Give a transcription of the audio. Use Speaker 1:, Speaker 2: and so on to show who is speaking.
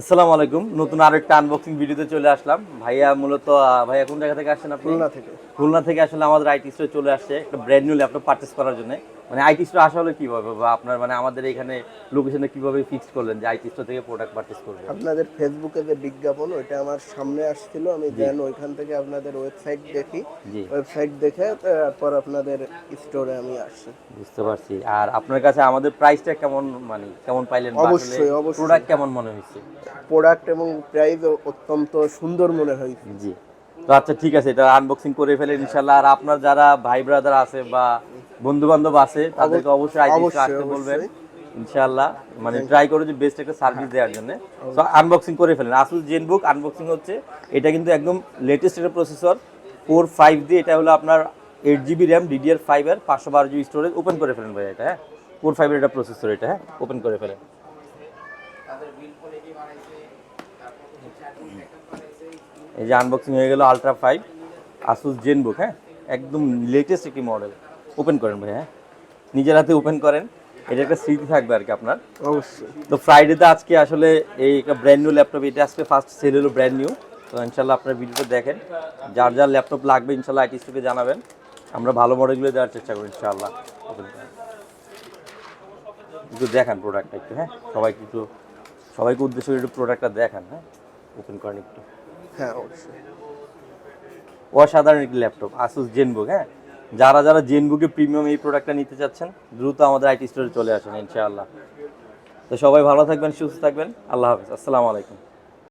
Speaker 1: আসসালামু আলাইকুম। নতুন আরেকটা আনবক্সিং ভিডিওতে চলে আসলাম। ভাইয়া মূলত ভাইয়া কোন জায়গা থেকে আসছেন আপনি?
Speaker 2: খুলনা থেকে।
Speaker 1: খুলনা থেকে আসলে আমাদের আইটি স্টোরে চলে আসছে একটা ব্র্যান্ড নিউ ল্যাপটপ পারচেজ করার জন্য। মানে আইটি স্টোরে আসা হলো কিভাবে বা আপনার মানে আমাদের এখানে লোকেশনে কিভাবে ফিক্স করলেন যে আইটি স্টোর থেকে প্রোডাক্ট পারচেজ করবেন?
Speaker 2: আপনাদের ফেসবুকে যে বিজ্ঞাপন ওইটা আমার সামনে আসছিল, আমি
Speaker 1: জি
Speaker 2: দেন ওইখান থেকে আপনাদের ওয়েবসাইট দেখি।
Speaker 1: জি,
Speaker 2: ওয়েবসাইট দেখে তারপর আপনাদের স্টোরে আমি আসছি।
Speaker 1: বুঝতে পারছি। আর আপনার কাছে আমাদের প্রাইসটা কেমন মানে কেমন পাইলেন বা আসলে
Speaker 2: অবশ্যই অবশ্যই
Speaker 1: প্রোডাক্ট কেমন মনে হয়েছে?
Speaker 2: প্রোডাক্ট এবং প্রাইস অত্যন্ত সুন্দর মনে হয়েছে।
Speaker 1: জি। তো আচ্ছা ঠিক আছে, এটা আনবক্সিং করে ফেলেন ইনশাআল্লাহ। আর আপনার যারা ভাই ব্রাদার আছে বা বন্ধু বান্ধব আছে তাদেরকে অবশ্যই আইটি স্টোরে
Speaker 2: অবশ্যই
Speaker 1: আসতে বলবেন
Speaker 2: অবশ্যই
Speaker 1: ইনশাআল্লাহ। মানে ট্রাই করে যে বেস্ট একটা সার্ভিস দেওয়ার জন্য। সো আনবক্সিং করে ফেলেন। আসুস জেনবুক আনবক্সিং হচ্ছে। এটা কিন্তু একদম লেটেস্ট একটা প্রসেসর, কোর 5 দিয়ে। এটা হলো আপনার 8 জিবি র্যাম, DDR5 এর 512 জিবি স্টোরেজ। ওপেন করে ফেলেন ভাই এটা, হ্যাঁ। কোর 5 এর এটা প্রসেসর, এটা হ্যাঁ ওপেন করে ফেলেন। এই যে আনবক্সিং হয়ে গেল আলট্রা 5 আসুস জেনবুক, হ্যাঁ একদম লেটেস্ট একটি মডেল। ওপেন করেন ভাই, হ্যাঁ নিজের হাতে ওপেন করেন। এটা একটা স্মৃতি থাকবে আর কি আপনার।
Speaker 2: অবশ্যই।
Speaker 1: তো ফ্রাইডেতে আজকে আসলে এই একটা ব্র্যান্ড নিউ ল্যাপটপ, এটা আজকে ফার্স্ট সেল হলো ব্র্যান্ড নিউ। তো ইনশাল্লাহ আপনার ভিডিওটা দেখেন, যার যার ল্যাপটপ লাগবে ইনশাল্লাহ আইটি স্টোরে জানাবেন। আমরা ভালো মডেলগুলো দেওয়ার চেষ্টা করি ইনশাআল্লাহ। একটু দেখান প্রোডাক্টটা একটু, হ্যাঁ সবাইকে উদ্দেশ্য করে একটু প্রোডাক্টটা দেখান, হ্যাঁ ওপেন করেন একটু।
Speaker 2: হ্যাঁ অবশ্যই।
Speaker 1: অসাধারণ একটি ল্যাপটপ আসুস জেনবুক, হ্যাঁ যারা যারা জেনবুকে প্রিমিয়াম এই প্রোডাক্টটা নিতে চাচ্ছেন দ্রুত আমাদের আইটি স্টোরে চলে আসেন ইনশাআল্লাহ। তো সবাই ভালো থাকবেন, সুস্থ থাকবেন। আল্লাহ হাফেজ, আসসালামু আলাইকুম।